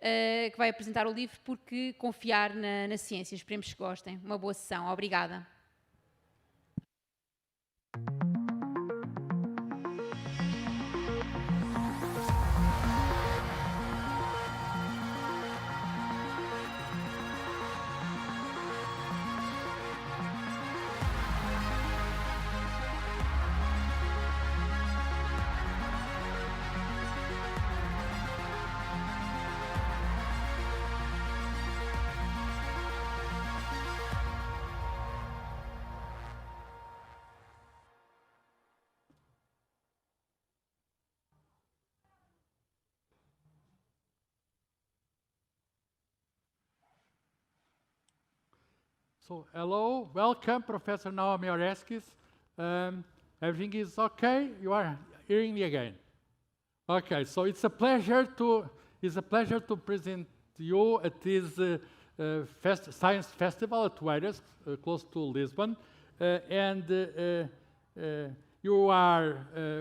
que vai apresentar o livro Porque Confiar na Ciência. Esperemos que gostem. Uma boa sessão. Obrigada. So, hello, welcome, Professor Naomi Oreskes. Everything is okay? You are hearing me again? Okay, so it's a pleasure to present you at this science festival at Oeiras, close to Lisbon, you are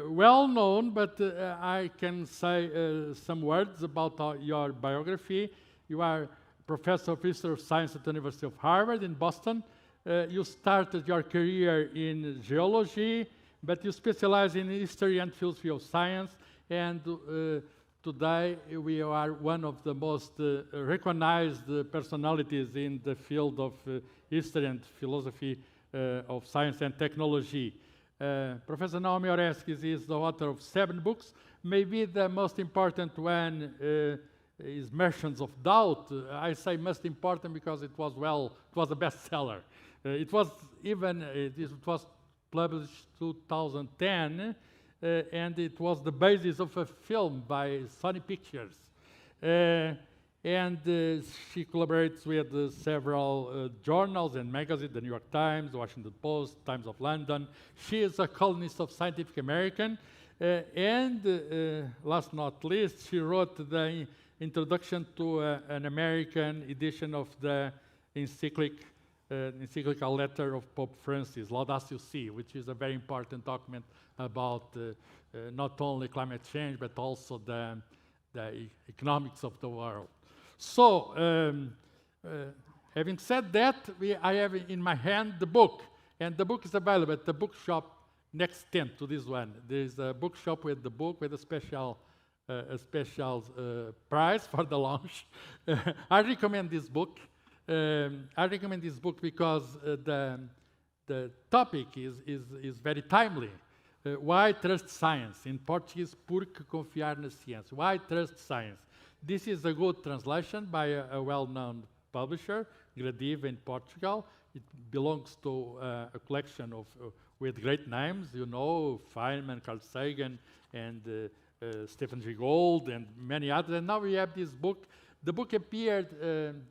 well known, but I can say some words about your biography. You are Professor of History of Science at the University of Harvard in Boston. You started your career in geology, but you specialize in history and philosophy of science. And today we are one of the most recognized personalities in the field of history and philosophy of science and technology. Professor Naomi Oreskes is the author of 7 books. Maybe the most important one is Merchants of Doubt. I say most important because it was a bestseller. It was published 2010, and it was the basis of a film by Sony Pictures. She collaborates with several journals and magazines, the New York Times, the Washington Post, Times of London. She is a columnist of Scientific American, last but not least, she wrote the introduction to an American edition of the encyclical letter of Pope Francis, Laudatio Si, which is a very important document about not only climate change, but also the economics of the world. So, having said that, I have in my hand the book, and the book is available at the bookshop next tent to this one. There is a bookshop with the book with a special prize for the launch. I recommend this book. Because the topic is very timely. Why trust science? In Portuguese, Porque Confiar na Ciência. Why trust science? This is a good translation by a well-known publisher, Gradiva in Portugal. It belongs to a collection with great names, you know, Feynman, Carl Sagan, and Stephen Jay Gould, and many others. And now we have this book. The book appeared,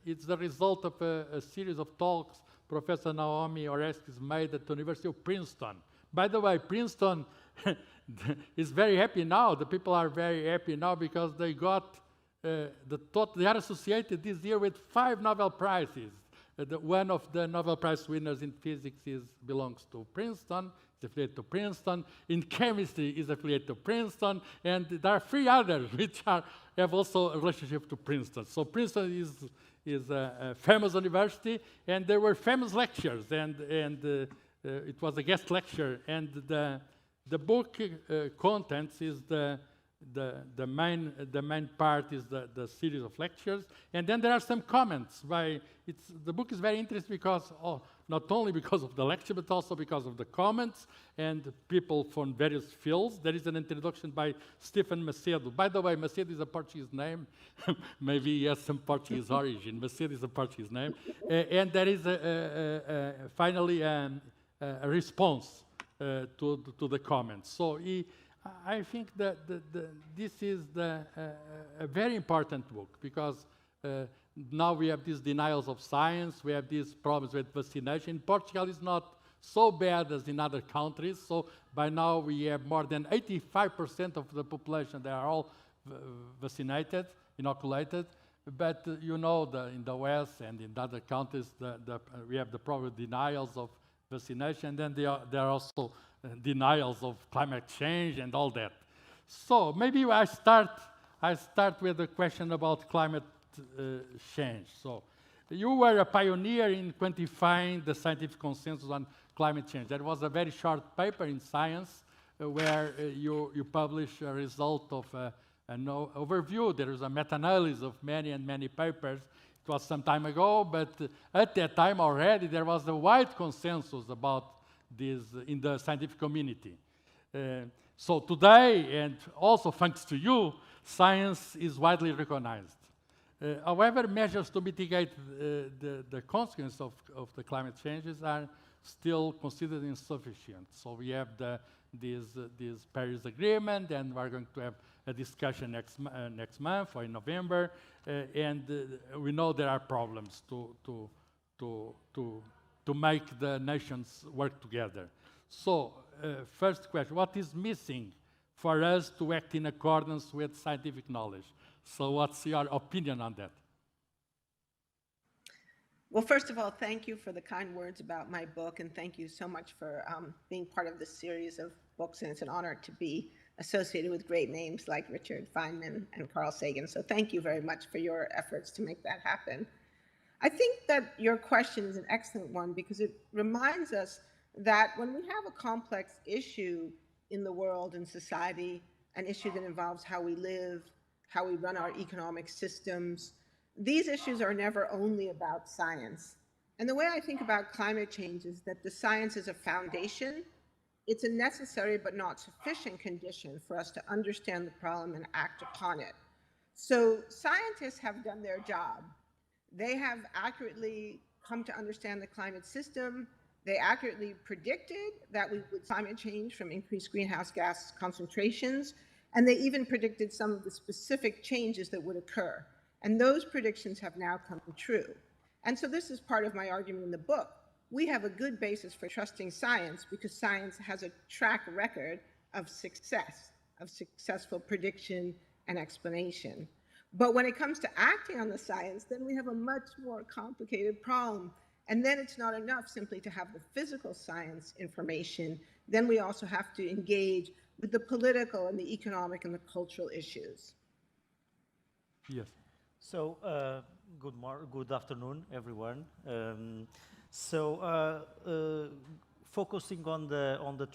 it's the result of a series of talks Professor Naomi Oreskes made at the University of Princeton. By the way, Princeton is very happy now. The people are very happy now because they got they are associated this year with 5 Nobel Prizes. One of the Nobel Prize winners in physics belongs to Princeton, is affiliated to Princeton. In chemistry is affiliated to Princeton, and there are 3 others which have also a relationship to Princeton. So Princeton is a famous university, and there were famous lectures, and it was a guest lecture, and the book contents is the main part is the series of lectures, and then there are some comments the book is very interesting because not only because of the lecture but also because of the comments and people from various fields. There is an introduction by Stephen Macedo. By the way, Macedo is a Portuguese name. Maybe he has some Portuguese origin. Macedo is a Portuguese name, and there is finally a response to the comments. So I think that this is a very important book because now we have these denials of science, we have these problems with vaccination. In Portugal, it's not so bad as in other countries. So by now we have more than 85% of the population, they are all vaccinated, inoculated. But you know, in the West and in other countries, we have the problem with denials of vaccination, and then there are also denials of climate change and all that. So maybe I start with a question about climate change. So you were a pioneer in quantifying the scientific consensus on climate change. There was a very short paper in Science where you published a result of an overview. There is a meta-analysis of many and many papers. It was some time ago, but at that time already there was a wide consensus about this in the scientific community. So today, and also thanks to you, science is widely recognized. However, measures to mitigate the consequences of the climate changes are still considered insufficient. So we have this Paris Agreement, and we're going to have a discussion next month or in November, and we know there are problems to make the nations work together. So, first question, what is missing for us to act in accordance with scientific knowledge? So what's your opinion on that? Well, first of all, thank you for the kind words about my book, and thank you so much for being part of this series of books, and it's an honor to be associated with great names like Richard Feynman and Carl Sagan. So thank you very much for your efforts to make that happen. I think that your question is an excellent one because it reminds us that when we have a complex issue in the world and society, an issue that involves how we live, how we run our economic systems, these issues are never only about science. And the way I think about climate change is that the science is a foundation. It's a necessary but not sufficient condition for us to understand the problem and act upon it. So scientists have done their job. They have accurately come to understand the climate system. They accurately predicted that we would climate change from increased greenhouse gas concentrations, and they even predicted some of the specific changes that would occur. And those predictions have now come true. And so this is part of my argument in the book. We have a good basis for trusting science because science has a track record of success, of successful prediction and explanation. But when it comes to acting on the science, then we have a much more complicated problem. And then it's not enough simply to have the physical science information. Then we also have to engage with the political and the economic and the cultural issues. Yes. So, good afternoon, everyone. Focusing on the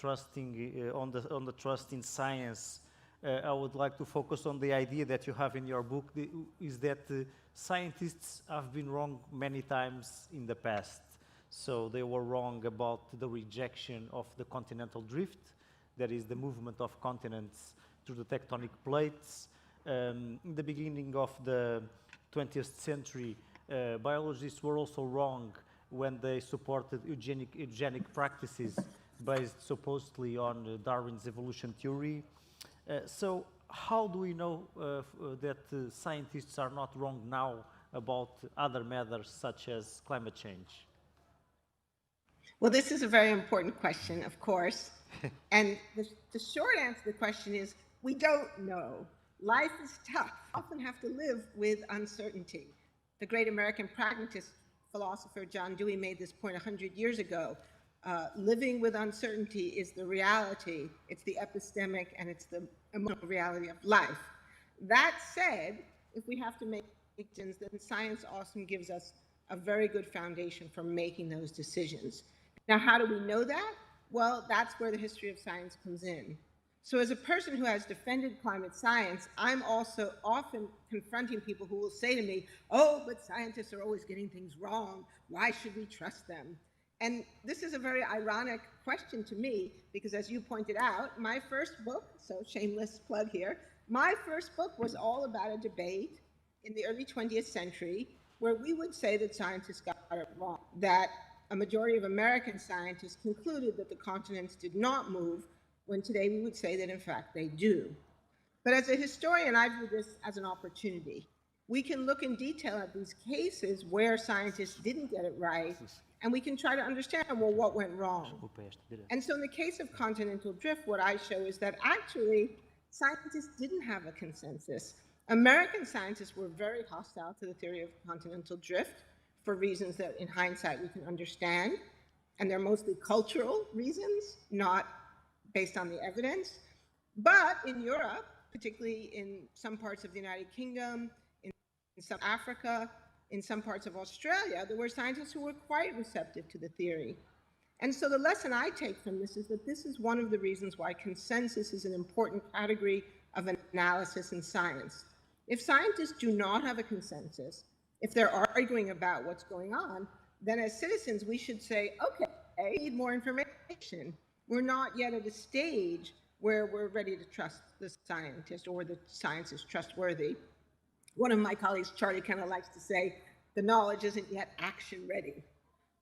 trust in science, I would like to focus on the idea that you have in your book, is that scientists have been wrong many times in the past. So they were wrong about the rejection of the Continental Drift, that is the movement of continents through the tectonic plates. In the beginning of the 20th century, biologists were also wrong when they supported eugenic practices based supposedly on Darwin's evolution theory. So how do we know that scientists are not wrong now about other matters such as climate change? Well, this is a very important question, of course. And the short answer to the question is, we don't know. Life is tough. We often have to live with uncertainty. The great American pragmatist philosopher John Dewey made this point 100 years ago. Living with uncertainty is the reality, it's the epistemic, and it's the emotional reality of life. That said, if we have to make decisions, then science often gives us a very good foundation for making those decisions. Now, how do we know that? Well, that's where the history of science comes in. So as a person who has defended climate science, I'm also often confronting people who will say to me, oh, but scientists are always getting things wrong. Why should we trust them? And this is a very ironic question to me, because as you pointed out, my first book, so shameless plug here, my first book was all about a debate in the early 20th century where we would say that scientists got it wrong, that a majority of American scientists concluded that the continents did not move, when today we would say that in fact they do. But as a historian, I view this as an opportunity. We can look in detail at these cases where scientists didn't get it right, and we can try to understand, well, what went wrong. And so in the case of Continental Drift, what I show is that actually scientists didn't have a consensus. American scientists were very hostile to the theory of continental drift for reasons that in hindsight we can understand, and they're mostly cultural reasons, not based on the evidence. But in Europe, particularly in some parts of the United Kingdom, in South Africa, in some parts of Australia, there were scientists who were quite receptive to the theory. And so the lesson I take from this is that this is one of the reasons why consensus is an important category of analysis in science. If scientists do not have a consensus, if they're arguing about what's going on, then as citizens, we should say, okay, we need more information. We're not yet at a stage where we're ready to trust the scientist or the science is trustworthy. One of my colleagues, Charlie, kind of likes to say, the knowledge isn't yet action ready.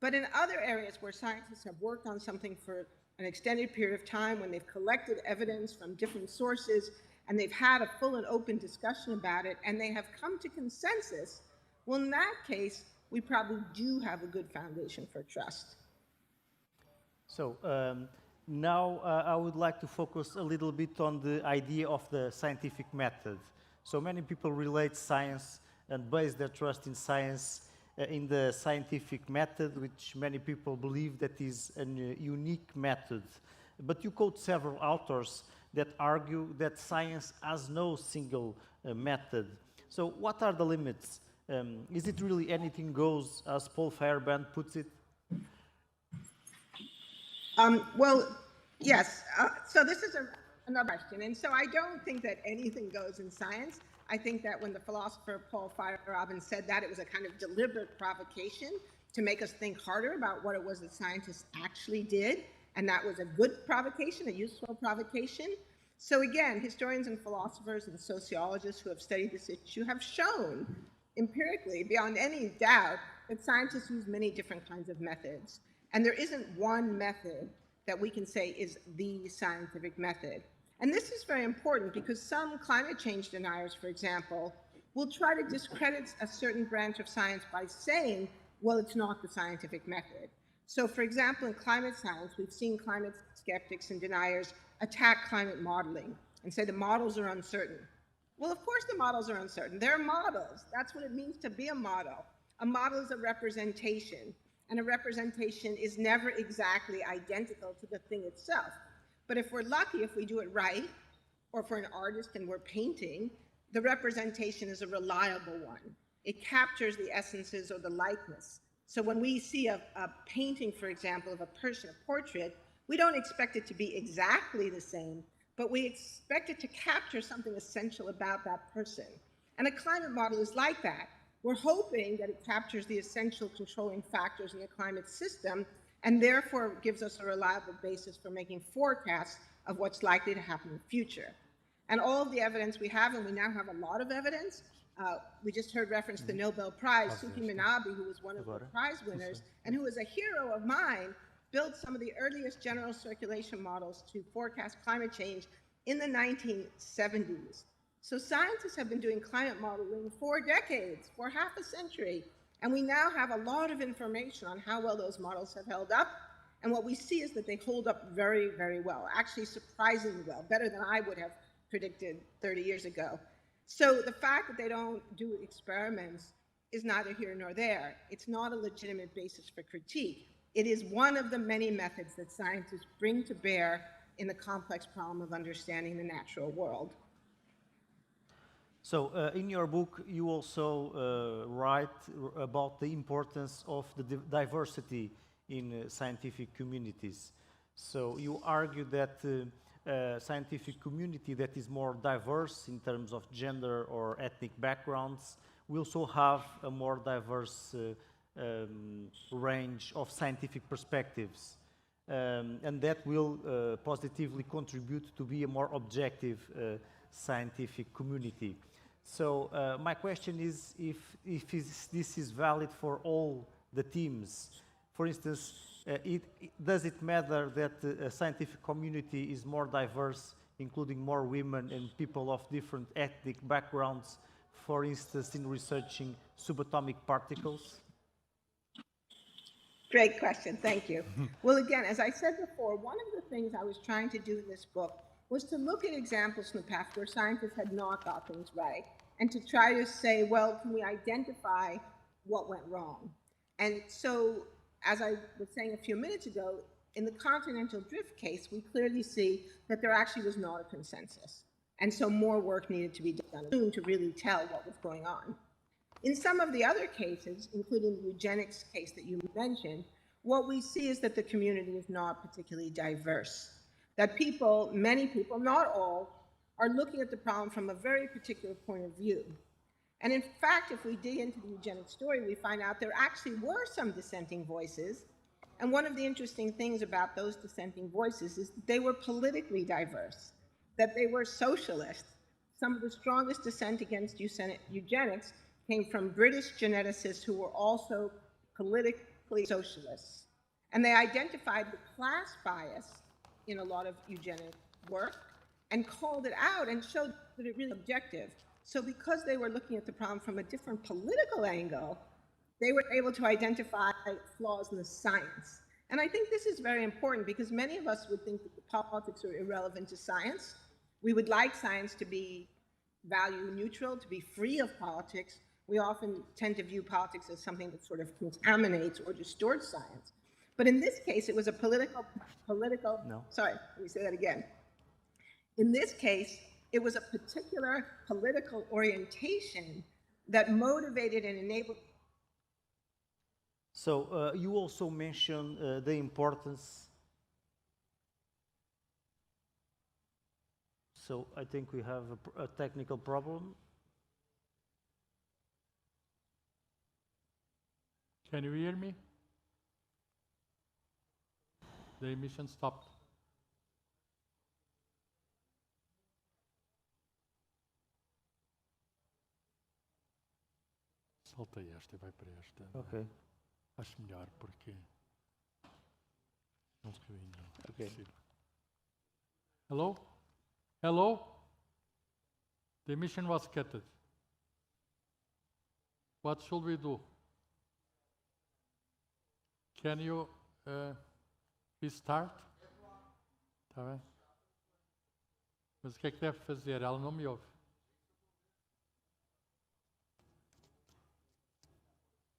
But in other areas where scientists have worked on something for an extended period of time, when they've collected evidence from different sources, and they've had a full and open discussion about it, and they have come to consensus, well, in that case, we probably do have a good foundation for trust. So now I would like to focus a little bit on the idea of the scientific method. So many people relate science and base their trust in science in the scientific method, which many people believe that is a unique method. But you quote several authors that argue that science has no single method. So what are the limits? Is it really anything goes, as Paul Feyerabend puts it? Well, yes. So this is another question. And so I don't think that anything goes in science. I think that when the philosopher Paul Feyerabend said that, it was a kind of deliberate provocation to make us think harder about what it was that scientists actually did. And that was a good provocation, a useful provocation. So again, historians and philosophers and sociologists who have studied this issue have shown empirically, beyond any doubt, that scientists use many different kinds of methods. And there isn't one method that we can say is the scientific method. And this is very important because some climate change deniers, for example, will try to discredit a certain branch of science by saying, well, it's not the scientific method. So for example, in climate science, we've seen climate skeptics and deniers attack climate modeling and say the models are uncertain. Well, of course the models are uncertain. They're models. That's what it means to be a model. A model is a representation, and a representation is never exactly identical to the thing itself. But if we're lucky, if we do it right, or if we're an artist and we're painting, the representation is a reliable one. It captures the essences or the likeness. So when we see a painting, for example, of a person, a portrait, we don't expect it to be exactly the same, but we expect it to capture something essential about that person. And a climate model is like that. We're hoping that it captures the essential controlling factors in the climate system, and therefore gives us a reliable basis for making forecasts of what's likely to happen in the future. And all of the evidence we have, and we now have a lot of evidence, we just heard reference to the Nobel Prize, Suki Minabe, who was one of the prize winners, and who was a hero of mine, built some of the earliest general circulation models to forecast climate change in the 1970s. So scientists have been doing climate modeling for decades, for half a century, and we now have a lot of information on how well those models have held up. And what we see is that they hold up very, very well, actually surprisingly well, better than I would have predicted 30 years ago. So the fact that they don't do experiments is neither here nor there. It's not a legitimate basis for critique. It is one of the many methods that scientists bring to bear in the complex problem of understanding the natural world. So in your book, you also write about the importance of the diversity in scientific communities. So you argue that scientific community that is more diverse in terms of gender or ethnic backgrounds will also have a more diverse range of scientific perspectives, and that will positively contribute to be a more objective scientific community. So my question is if this is valid for all the teams. For instance, does it matter that a scientific community is more diverse, including more women and people of different ethnic backgrounds, for instance, in researching subatomic particles? Great question, thank you. Well, again, as I said before, one of the things I was trying to do in this book was to look at examples from the past where scientists had not got things right, and to try to say, well, can we identify what went wrong? And so, as I was saying a few minutes ago, in the Continental Drift case, we clearly see that there actually was not a consensus. And so more work needed to be done to really tell what was going on. In some of the other cases, including the eugenics case that you mentioned, what we see is that the community is not particularly diverse. That people, many people, not all, are looking at the problem from a very particular point of view. And in fact, if we dig into the eugenics story, we find out there actually were some dissenting voices. And one of the interesting things about those dissenting voices is that they were politically diverse, that they were socialist. Some of the strongest dissent against eugenics came from British geneticists who were also politically socialists. And they identified the class bias in a lot of eugenic work and called it out and showed that it really was objective. So because they were looking at the problem from a different political angle, they were able to identify flaws in the science. And I think this is very important because many of us would think that the politics are irrelevant to science. We would like science to be value neutral, to be free of politics. We often tend to view politics as something that sort of contaminates or distorts science. But in this case, it was a sorry, let me say that again. In this case, it was a particular political orientation that motivated and enabled. So you also mentioned the importance. So I think we have a technical problem. Can you hear me? The emission stopped. Salta esta e vai para esta. Ok. Acho melhor porque não se viu ainda. Okay. Hello? Hello? The emission was cut. What should we do? Can you restart? Está bem? Mas o que é que deve fazer? Ela não me ouve.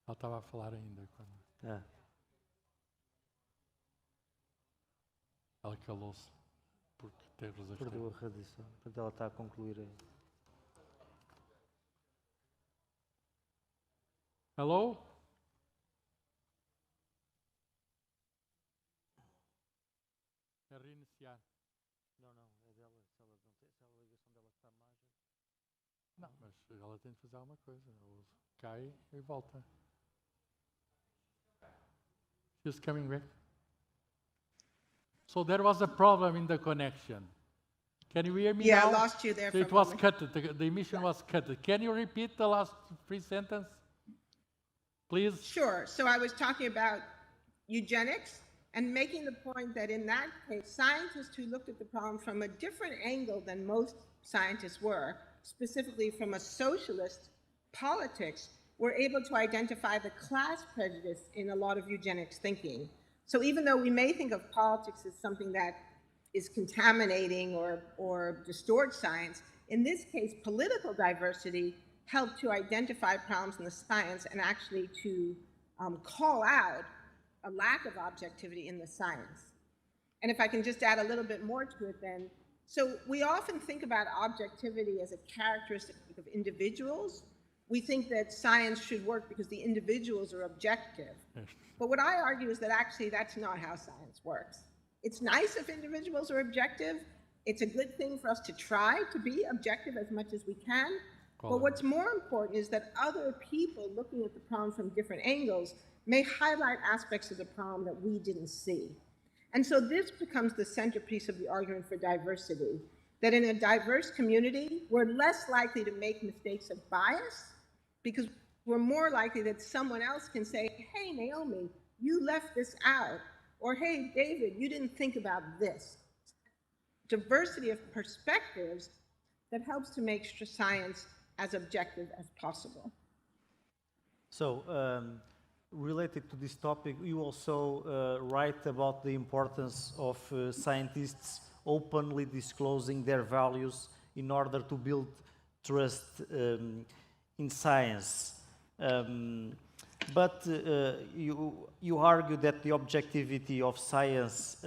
Ela estava a falar ainda. Quando... Ela calou-se. Porque teve razão. Perdeu a radiação. Portanto, ela está a concluir aí. Hello? É reiniciar. Não, é dela. Se a ligação dela está má. Não, mas ela tem de fazer alguma coisa. Ou cai e volta. She's coming back. So there was a problem in the connection. Can you hear me now? Yeah, I lost you there for It was cut. The emission was cut. Can you repeat the last three sentences, please? Sure. So I was talking about eugenics and making the point that in that case, scientists who looked at the problem from a different angle than most scientists were, specifically from a socialist politics, were able to identify the class prejudice in a lot of eugenics thinking. So even though we may think of politics as something that is contaminating or distorts science, in this case, political diversity helped to identify problems in the science and actually to call out a lack of objectivity in the science. And if I can just add a little bit more to it then, so we often think about objectivity as a characteristic of individuals. We think that science should work because the individuals are objective. But what I argue is that actually that's not how science works. It's nice if individuals are objective. It's a good thing for us to try to be objective as much as we can. But what's more important is that other people looking at the problem from different angles may highlight aspects of the problem that we didn't see. And so this becomes the centerpiece of the argument for diversity, that in a diverse community, we're less likely to make mistakes of bias because we're more likely that someone else can say, hey, Naomi, you left this out. Or, hey, David, you didn't think about this. Diversity of perspectives that helps to make science as objective as possible. So, related to this topic, you also write about the importance of scientists openly disclosing their values in order to build trust in science. But you argue that the objectivity of science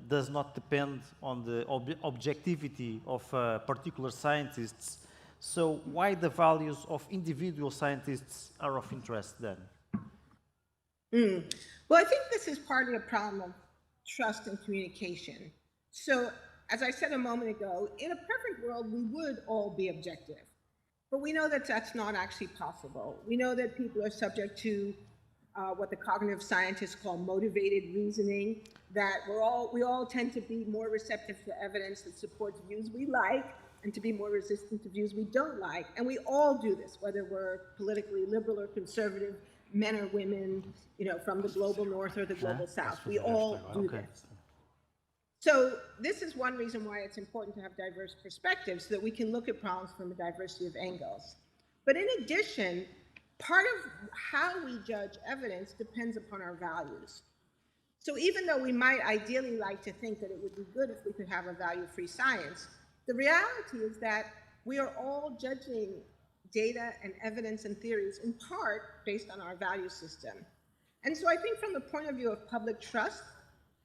does not depend on the objectivity of particular scientists. So why the values of individual scientists are of interest then? Well, I think this is partly a problem of trust and communication. So, as I said a moment ago, in a perfect world, we would all be objective. But we know that that's not actually possible. We know that people are subject to what the cognitive scientists call motivated reasoning, that we all tend to be more receptive to evidence that supports views we like and to be more resistant to views we don't like. And we all do this, whether we're politically liberal or conservative, men or women, from the global north or the global south. We all do this. So this is one reason why it's important to have diverse perspectives, so that we can look at problems from a diversity of angles. But in addition, part of how we judge evidence depends upon our values. So even though we might ideally like to think that it would be good if we could have a value-free science, the reality is that we are all judging data and evidence and theories in part based on our value system. And so I think from the point of view of public trust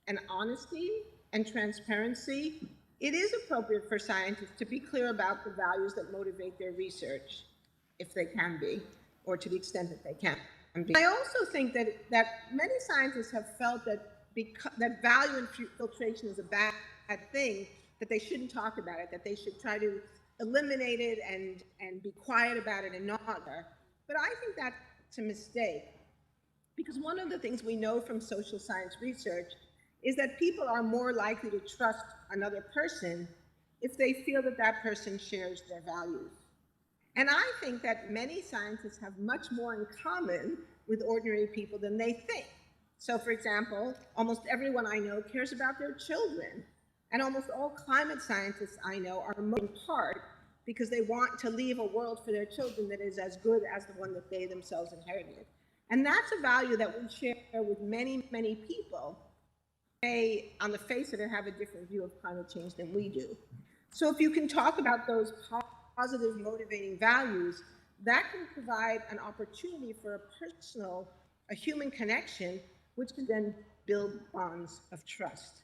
and honesty and transparency, it is appropriate for scientists to be clear about the values that motivate their research, if they can be, or to the extent that they can be. I also think that many scientists have felt that value infiltration is a bad thing, that they shouldn't talk about it, that they should try to eliminate it and be quiet about it and not there. But I think that's a mistake, because one of the things we know from social science research is that people are more likely to trust another person if they feel that that person shares their values. And I think that many scientists have much more in common with ordinary people than they think. So for example, almost everyone I know cares about their children. And almost all climate scientists I know are in part because they want to leave a world for their children that is as good as the one that they themselves inherited. And that's a value that we share with many, many people. They, on the face of it, have a different view of climate change than we do. So if you can talk about those positive motivating values, that can provide an opportunity for a human connection, which can then build bonds of trust.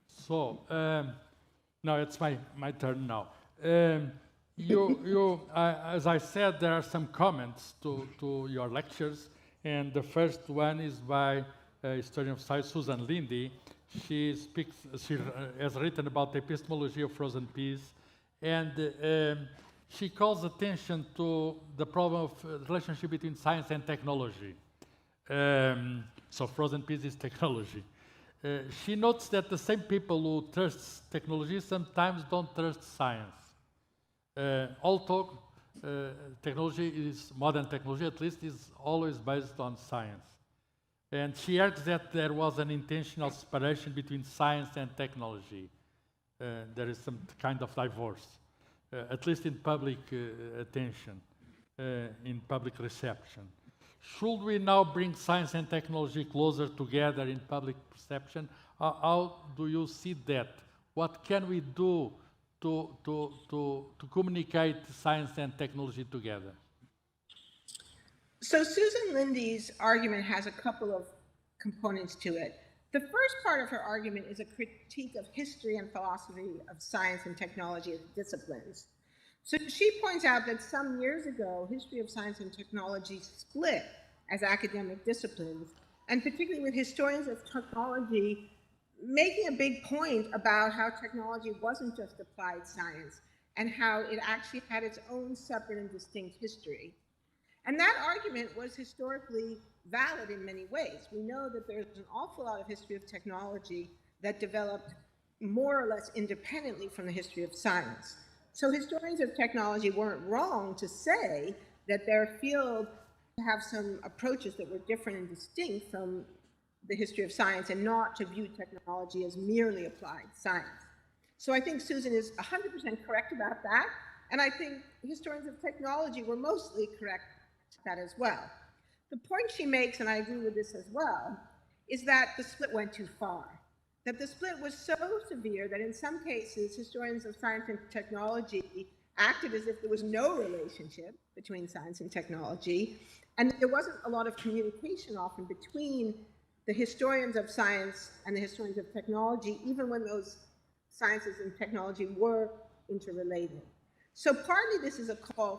So, now it's my turn now. As I said, there are some comments to your lectures, and the first one is by historian of science Susan Lindy. She has written about the epistemology of frozen peas, and she calls attention to the problem of the relationship between science and technology. So frozen peas is technology. She notes that the same people who trust technology sometimes don't trust science. Although modern technology at least, is always based on science. And she argues that there was an intentional separation between science and technology. There is some kind of divorce, at least in public attention, in public reception. Should we now bring science and technology closer together in public perception? How do you see that? What can we do to communicate science and technology together? So Susan Lindy's argument has a couple of components to it. The first part of her argument is a critique of history and philosophy of science and technology as disciplines. So she points out that some years ago, history of science and technology split as academic disciplines, and particularly with historians of technology making a big point about how technology wasn't just applied science and how it actually had its own separate and distinct history. And that argument was historically valid in many ways. We know that there's an awful lot of history of technology that developed more or less independently from the history of science. So historians of technology weren't wrong to say that their field have some approaches that were different and distinct from the history of science, and not to view technology as merely applied science. So I think Susan is 100% correct about that, and I think historians of technology were mostly correct about that as well. The point she makes, and I agree with this as well, is that the split went too far. That the split was so severe that in some cases, historians of science and technology acted as if there was no relationship between science and technology, and there wasn't a lot of communication often between the historians of science and the historians of technology, even when those sciences and technology were interrelated. So partly this is a call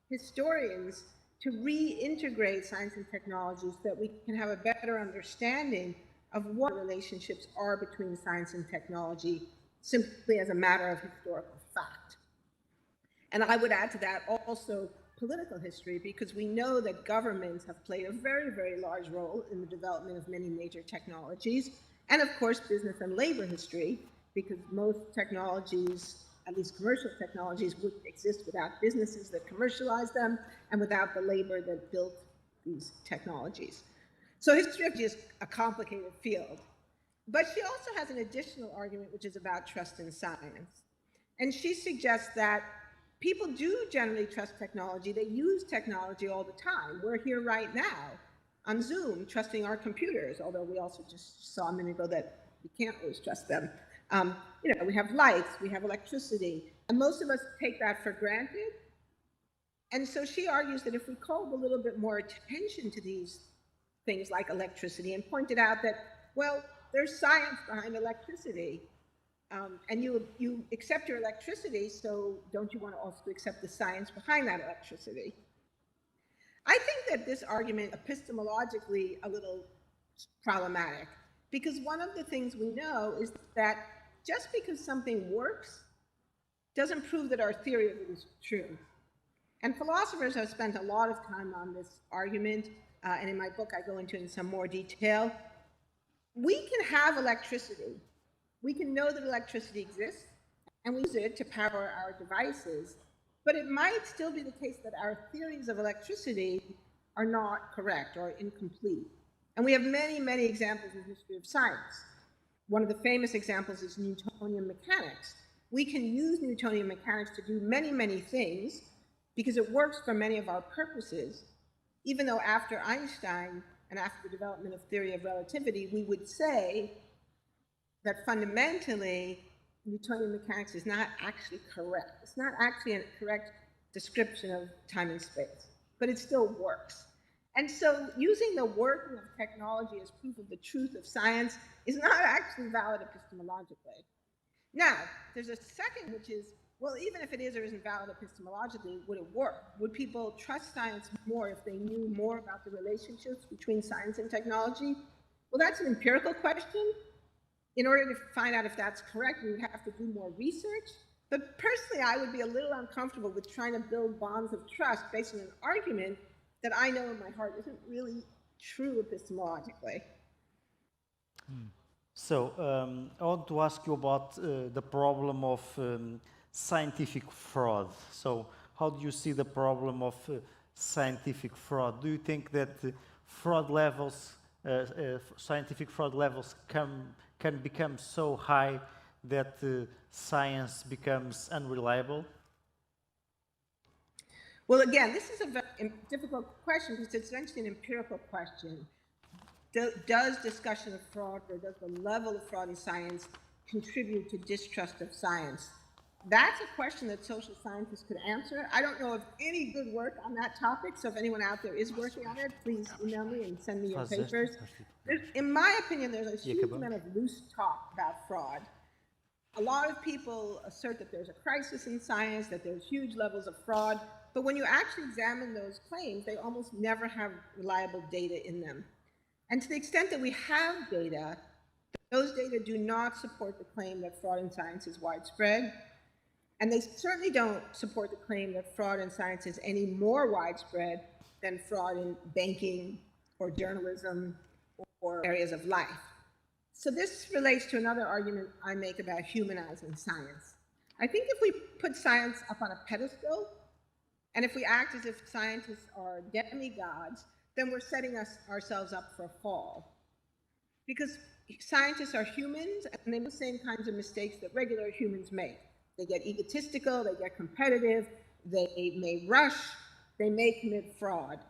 for historians to reintegrate science and technology so that we can have a better understanding of what relationships are between science and technology simply as a matter of historical fact. And I would add to that also political history, because we know that governments have played a very, very large role in the development of many major technologies, and of course business and labor history, because most technologies, at least commercial technologies, wouldn't exist without businesses that commercialize them and without the labor that built these technologies. So history is a complicated field. But she also has an additional argument, which is about trust in science. And she suggests that people do generally trust technology. They use technology all the time. We're here right now on Zoom, trusting our computers, although we also just saw a minute ago that we can't always trust them. You know, we have lights, we have electricity, and most of us take that for granted. And so she argues that if we called a little bit more attention to these things like electricity and pointed out that, well, there's science behind electricity, and you accept your electricity, so don't you want to also accept the science behind that electricity? I think that this argument epistemologically a little problematic, because one of the things we know is that just because something works doesn't prove that our theory of it is true. And philosophers have spent a lot of time on this argument, and in my book I go into it in some more detail. We can have electricity. We can know that electricity exists, and we use it to power our devices, but it might still be the case that our theories of electricity are not correct or incomplete. And we have many, many examples in the history of science. One of the famous examples is Newtonian mechanics. We can use Newtonian mechanics to do many, many things because it works for many of our purposes, even though after Einstein and after the development of theory of relativity, we would say that fundamentally, Newtonian mechanics is not actually correct. It's not actually a correct description of time and space, but it still works. And so using the working of technology as proof of the truth of science is not actually valid epistemologically. Now, there's a second, which is, well, even if it is or isn't valid epistemologically, would it work? Would people trust science more if they knew more about the relationships between science and technology? Well, that's an empirical question. In order to find out if that's correct, we would have to do more research. But personally, I would be a little uncomfortable with trying to build bonds of trust based on an argument that I know in my heart isn't really true epistemologically. So I want to ask you about the problem of scientific fraud. So how do you see the problem of scientific fraud? Do you think that fraud levels, scientific fraud levels can become so high that science becomes unreliable? Well, again, this is a very difficult question because it's essentially an empirical question. Does discussion of fraud, or does the level of fraud in science contribute to distrust of science? That's a question that social scientists could answer. I don't know of any good work on that topic, so if anyone out there is working on it, please email me and send me your papers. In my opinion, there's a huge amount of loose talk about fraud. A lot of people assert that there's a crisis in science, that there's huge levels of fraud, but when you actually examine those claims, they almost never have reliable data in them. And to the extent that we have data, those data do not support the claim that fraud in science is widespread. And they certainly don't support the claim that fraud in science is any more widespread than fraud in banking or journalism or areas of life. So this relates to another argument I make about humanizing science. I think if we put science up on a pedestal, and if we act as if scientists are demigods, then we're setting ourselves up for a fall. Because scientists are humans, and they make the same kinds of mistakes that regular humans make. They get egotistical, they get competitive, they may rush, they may commit fraud.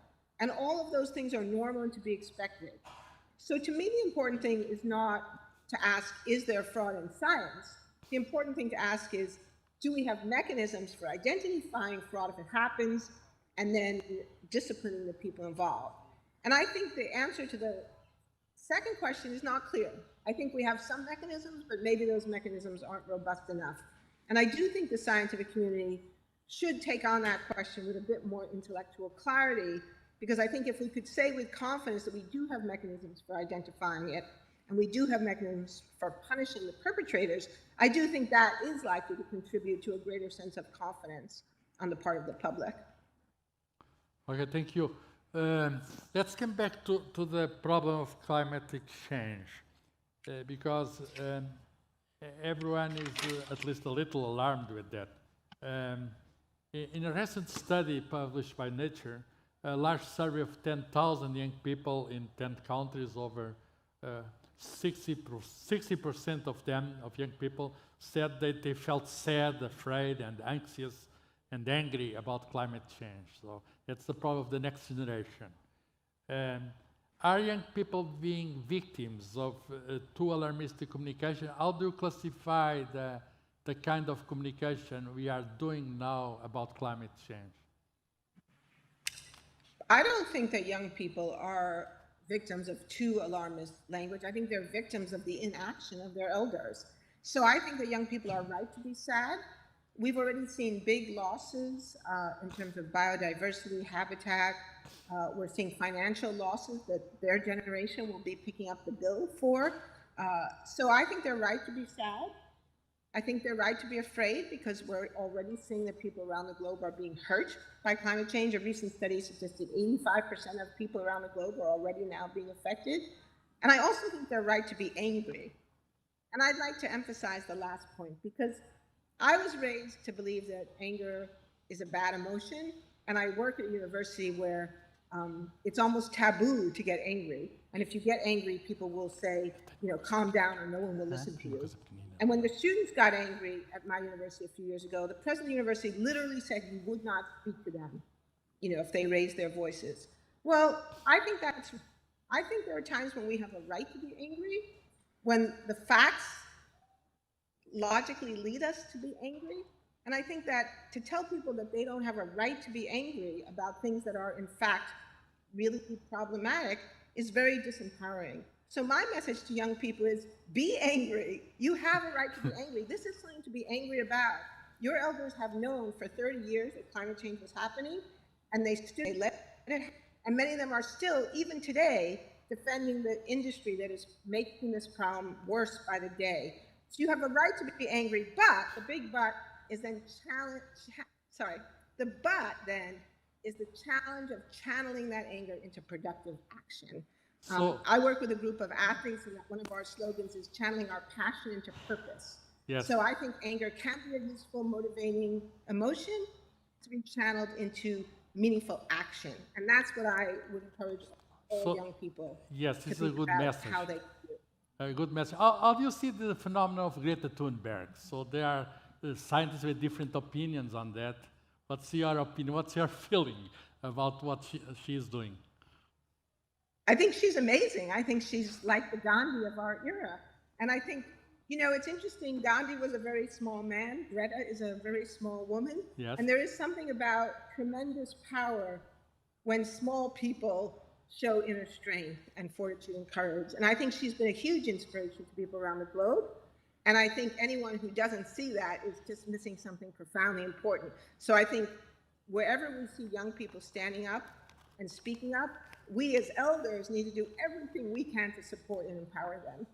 And all of those things are normal and to be expected. So to me, the important thing is not to ask, is there fraud in science? The important thing to ask is, do we have mechanisms for identifying fraud if it happens, and then disciplining the people involved? And I think the answer to the second question is not clear. I think we have some mechanisms, but maybe those mechanisms aren't robust enough. And I do think the scientific community should take on that question with a bit more intellectual clarity, because I think if we could say with confidence that we do have mechanisms for identifying it, and we do have mechanisms for punishing the perpetrators, I do think that is likely to contribute to a greater sense of confidence on the part of the public. Okay, thank you. Let's come back to the problem of climatic change, because everyone is at least a little alarmed with that. In a recent study published by Nature, a large survey of 10,000 young people in 10 countries, over 60% of them, of young people, said that they felt sad, afraid, and anxious, and angry about climate change. So it's the problem of the next generation. Are young people being victims of too alarmistic communication? How do you classify the kind of communication we are doing now about climate change? I don't think that young people are victims of too alarmist language. I think they're victims of the inaction of their elders. So I think that young people are right to be sad. We've already seen big losses in terms of biodiversity, habitat. We're seeing financial losses that their generation will be picking up the bill for. So I think they're right to be sad. I think they're right to be afraid, because we're already seeing that people around the globe are being hurt by climate change. A recent study suggested 85% of people around the globe are already now being affected. And I also think they're right to be angry. And I'd like to emphasize the last point, because I was raised to believe that anger is a bad emotion, and I work at a university where it's almost taboo to get angry. And if you get angry, people will say, you know, calm down or no one will listen to you. And when the students got angry at my university a few years ago, the president of the university literally said he would not speak to them, you know, if they raised their voices. Well, I think there are times when we have a right to be angry, when the facts logically lead us to be angry. And I think that to tell people that they don't have a right to be angry about things that are in fact really problematic is very disempowering. So my message to young people is, be angry. You have a right to be angry. This is something to be angry about. Your elders have known for 30 years that climate change was happening, and they let it happen. And many of them are still, even today, defending the industry that is making this problem worse by the day. So you have a right to be angry, but the big but is then the but then is the challenge of channeling that anger into productive action. So, I work with a group of athletes, and one of our slogans is channeling our passion into purpose. Yes. So I think anger can be a useful, motivating emotion to be channeled into meaningful action. And that's what I would encourage all young people. Yes, to it's a good message. How they A good message. How do you see the phenomenon of Greta Thunberg? So there are scientists with different opinions on that. What's your opinion? What's your feeling about what she is doing? I think she's amazing. I think she's like the Gandhi of our era. And I think, you know, it's interesting. Gandhi was a very small man. Greta is a very small woman. Yes. And there is something about tremendous power when small people show inner strength and fortitude and courage. And I think she's been a huge inspiration to people around the globe. And I think anyone who doesn't see that is just missing something profoundly important. So I think wherever we see young people standing up and speaking up, we as elders need to do everything we can to support and empower them.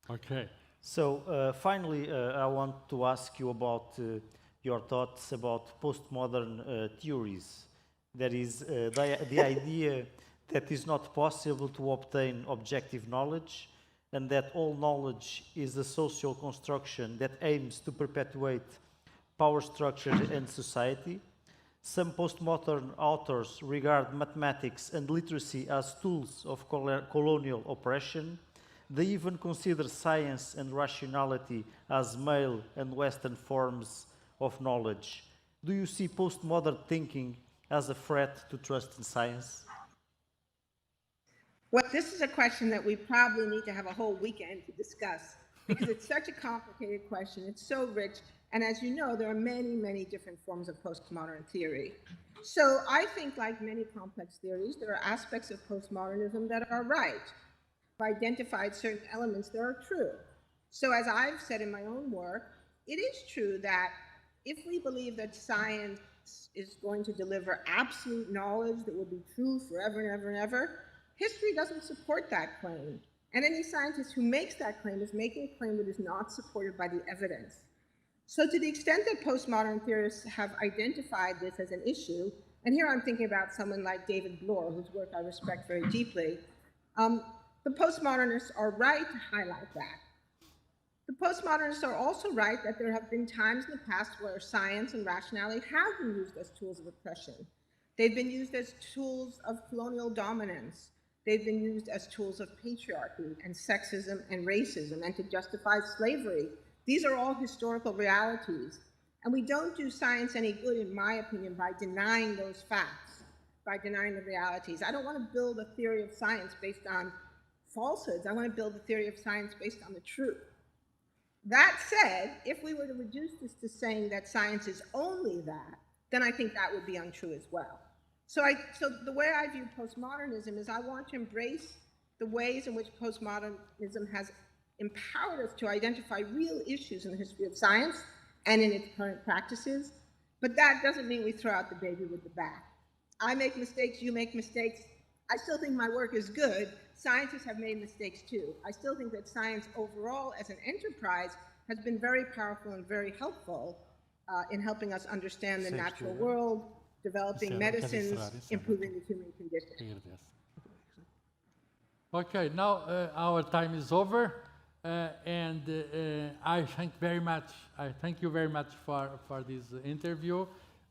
Okay. So finally, I want to ask you about your thoughts about postmodern theories. That is the idea that it's not possible to obtain objective knowledge, and that all knowledge is a social construction that aims to perpetuate power structures in society. Some postmodern authors regard mathematics and literacy as tools of colonial oppression. They even consider science and rationality as male and Western forms of knowledge. Do you see postmodern thinking as a threat to trust in science? Well, this is a question that we probably need to have a whole weekend to discuss, because it's such a complicated question. It's so rich. And as you know, there are many, many different forms of postmodern theory. So I think, like many complex theories, there are aspects of postmodernism that are right. I've identified certain elements that are true. So as I've said in my own work, it is true that if we believe that science is going to deliver absolute knowledge that will be true forever and ever and ever, history doesn't support that claim. And any scientist who makes that claim is making a claim that is not supported by the evidence. So to the extent that postmodern theorists have identified this as an issue, and here I'm thinking about someone like David Bloor, whose work I respect very deeply, the postmodernists are right to highlight that. The postmodernists are also right that there have been times in the past where science and rationality have been used as tools of oppression. They've been used as tools of colonial dominance. They've been used as tools of patriarchy and sexism and racism and to justify slavery. These are all historical realities. And we don't do science any good, in my opinion, by denying those facts, by denying the realities. I don't want to build a theory of science based on falsehoods. I want to build a theory of science based on the truth. That said, if we were to reduce this to saying that science is only that, then I think that would be untrue as well. So the way I view postmodernism is I want to embrace the ways in which postmodernism has empowered us to identify real issues in the history of science and in its current practices, but that doesn't mean we throw out the baby with the bath. I make mistakes, you make mistakes. I still think my work is good. Scientists have made mistakes too. I still think that science overall as an enterprise has been very powerful and very helpful in helping us understand the natural world, developing medicines, improving the human condition. Okay, now our time is over, and I thank you very much for this interview.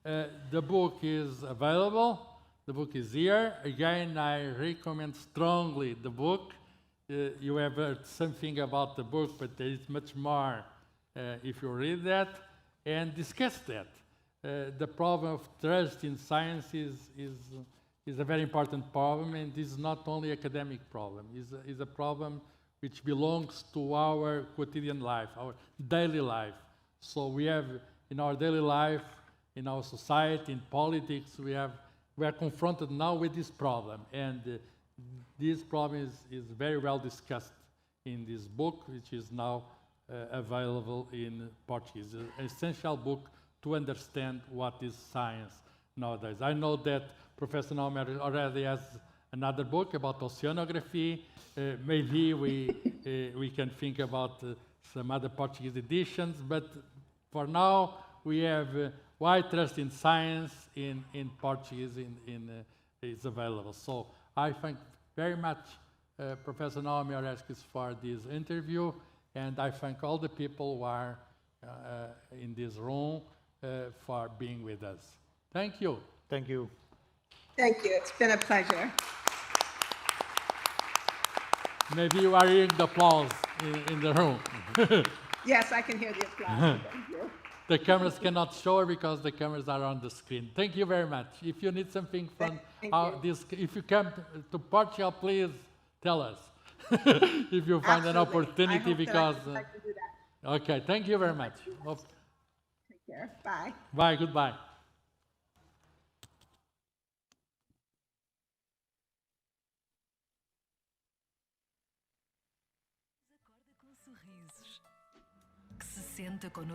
The book is available. The book is here. Again, I recommend strongly the book. You have heard something about the book, but there is much more if you read that and discuss that. The problem of trust in science is a very important problem, and this is not only academic problem. It's a problem which belongs to our quotidian life, our daily life. So we have in our daily life, in our society, in politics, we are confronted now with this problem, and this problem is very well discussed in this book, which is now available in Portuguese. An essential book to understand what is science nowadays. I know that Professor Naomi already has another book about oceanography. Maybe we can think about some other Portuguese editions, but for now we have Why Trust in Science in Portuguese is available. So I thank very much Professor Naomi Oreskes for this interview, and I thank all the people who are in this room for being with us. Thank you. Thank you. Thank you. It's been a pleasure. Maybe you are hearing the applause in the room. Yes, I can hear the applause. Thank you. The cameras cannot show it because the cameras are on the screen. Thank you very much. If you need something from this, if you come to Portugal, please tell us. If you find an opportunity, because. I can do that. Okay, thank you very much. Take care. Bye. Bye, goodbye. Acorda com sorrisos, que se senta conosco.